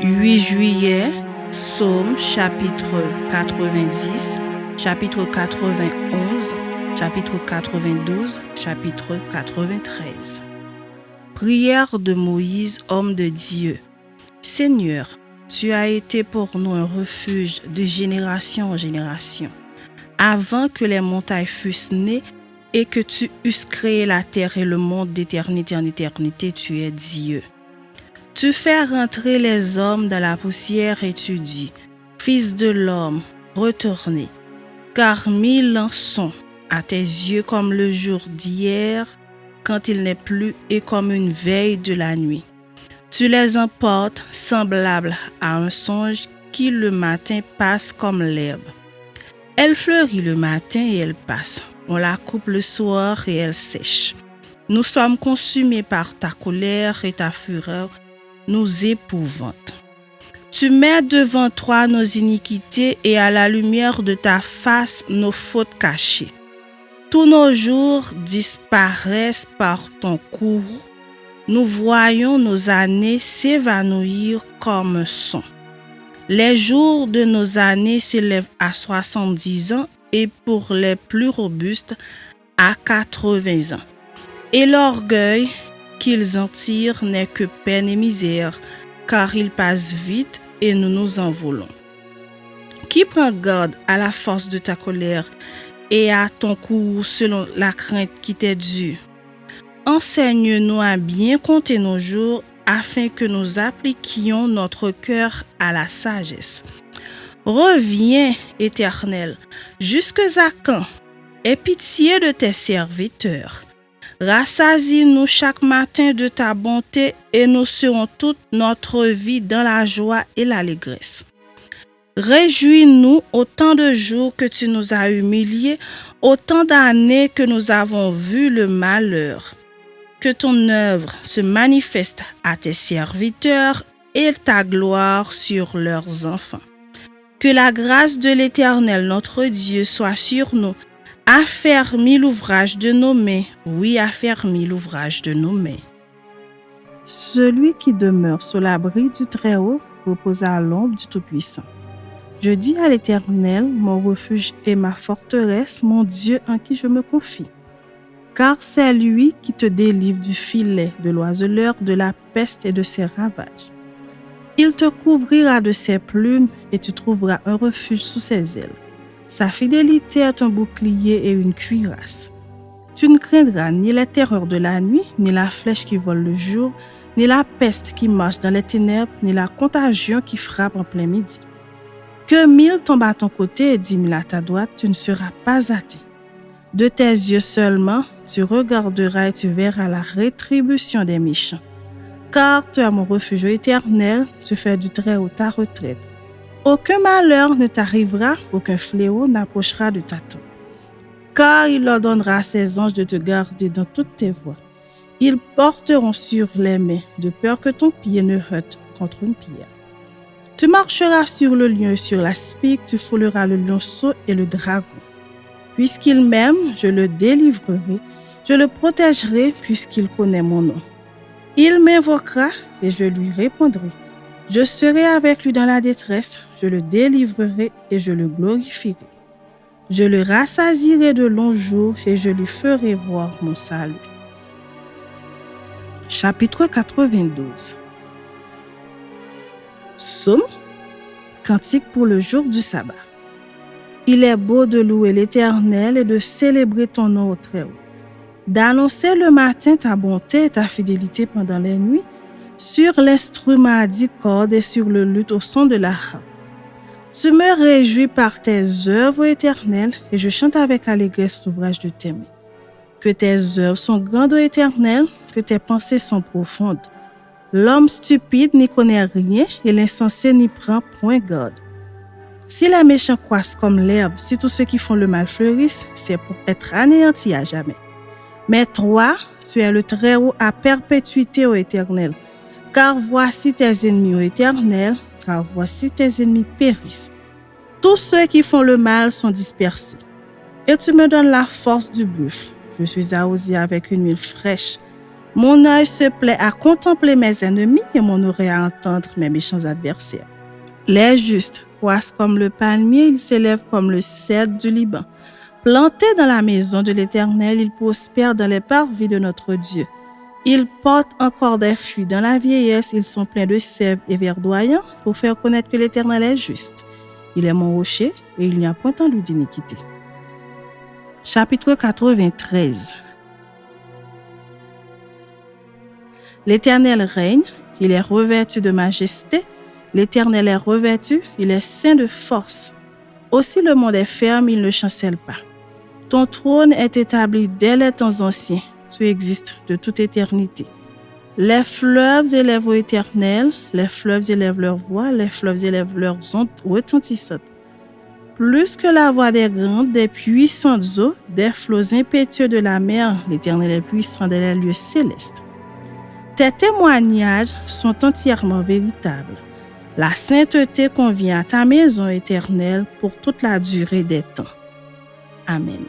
8 juillet, Psaume chapitre 90, chapitre 91, chapitre 92, chapitre 93. Prière de Moïse, homme de Dieu. Seigneur, tu as été pour nous un refuge de génération en génération. Avant que les montagnes fussent nées et que tu eusses créé la terre et le monde d'éternité en éternité, tu es Dieu. Tu fais rentrer les hommes dans la poussière et tu dis, Fils de l'homme, retournez, car 1000 ans sont à tes yeux comme le jour d'hier, quand il n'est plus, et comme une veille de la nuit. Tu les emportes semblables à un songe qui le matin passe comme l'herbe. Elle fleurit le matin et elle passe. On la coupe le soir et elle sèche. Nous sommes consumés par ta colère et ta fureur nous épouvante. Tu mets devant toi nos iniquités et à la lumière de ta face nos fautes cachées. Tous nos jours disparaissent par ton courroux. Nous voyons nos années s'évanouir comme un son. Les jours de nos années s'élèvent à 70 ans et pour les plus robustes à 80 ans. Et l'orgueil qu'ils en tirent n'est que peine et misère, car ils passent vite et nous nous envolons. Qui prend garde à la force de ta colère et à ton courroux selon la crainte qui t'est due? Enseigne-nous à bien compter nos jours afin que nous appliquions notre cœur à la sagesse. Reviens, Éternel, jusque à quand? Aie pitié de tes serviteurs. Rassasie-nous chaque matin de ta bonté et nous serons toute notre vie dans la joie et l'allégresse. Réjouis-nous autant de jours que tu nous as humiliés, autant d'années que nous avons vu le malheur. Que ton œuvre se manifeste à tes serviteurs et ta gloire sur leurs enfants. Que la grâce de l'Éternel notre Dieu soit sur nous. Affermis l'ouvrage de nos mains, oui, affermis l'ouvrage de nos mains. Celui qui demeure sous l'abri du Très-Haut repose à l'ombre du Tout-Puissant. Je dis à l'Éternel, mon refuge et ma forteresse, mon Dieu en qui je me confie. Car c'est lui qui te délivre du filet de l'oiseleur, de la peste et de ses ravages. Il te couvrira de ses plumes et tu trouveras un refuge sous ses ailes. Sa fidélité est un bouclier et une cuirasse. Tu ne craindras ni les terreurs de la nuit, ni la flèche qui vole le jour, ni la peste qui marche dans les ténèbres, ni la contagion qui frappe en plein midi. Que 1000 tombent à ton côté et 10 000 à ta droite, tu ne seras pas atteint. De tes yeux seulement, tu regarderas et tu verras la rétribution des méchants. Car tu es mon refuge éternel, tu fais du Très-Haut ta retraite. Aucun malheur ne t'arrivera, aucun fléau n'approchera de ta tente. Car il ordonnera à ses anges de te garder dans toutes tes voies. Ils porteront sur les mains, de peur que ton pied ne heurte contre une pierre. Tu marcheras sur le lion et sur la spique, tu fouleras le lionceau et le dragon. Puisqu'il m'aime, je le délivrerai, je le protégerai puisqu'il connaît mon nom. Il m'invoquera et je lui répondrai. Je serai avec lui dans la détresse, je le délivrerai et je le glorifierai. Je le rassasierai de longs jours et je lui ferai voir mon salut. Chapitre 92. Psaume, cantique pour le jour du sabbat. Il est beau de louer l'Éternel et de célébrer ton nom au Très-Haut, d'annoncer le matin ta bonté et ta fidélité pendant les nuits, sur l'instrument à 10 cordes et sur le luth au son de la harpe. Tu me réjouis par tes œuvres éternelles et je chante avec allégresse l'ouvrage de tes mains. Que tes œuvres sont grandes, ô Éternel, que tes pensées sont profondes. L'homme stupide n'y connaît rien et l'insensé n'y prend point garde. Si les méchants croissent comme l'herbe, si tous ceux qui font le mal fleurissent, c'est pour être anéantis à jamais. Mais toi, tu es le Très-Haut à perpétuité, ô Éternel. Car voici tes ennemis, ô Éternel, car voici tes ennemis périssent. Tous ceux qui font le mal sont dispersés. Et tu me donnes la force du buffle. Je suis arrosé avec une huile fraîche. Mon œil se plaît à contempler mes ennemis et mon oreille à entendre mes méchants adversaires. Les justes croissent comme le palmier, ils s'élèvent comme le cèdre du Liban. Plantés dans la maison de l'Éternel, ils prospèrent dans les parvis de notre Dieu. Ils portent encore des fruits dans la vieillesse, ils sont pleins de sève et verdoyants pour faire connaître que l'Éternel est juste. Il est mon rocher et il n'y a point en lui d'iniquité. Chapitre 93. L'Éternel règne, il est revêtu de majesté. L'Éternel est revêtu, il est ceint de force. Aussi le monde est ferme, il ne chancelle pas. Ton trône est établi dès les temps anciens. Tu existes de toute éternité. Les fleuves élèvent au Éternel, les fleuves élèvent leur voix, les fleuves élèvent leurs ondes retentissantes. Plus que la voix des grandes, des puissantes eaux, des flots impétueux de la mer, l'Éternel est puissant dans les lieux célestes. Tes témoignages sont entièrement véritables. La sainteté convient à ta maison éternelle pour toute la durée des temps. Amen.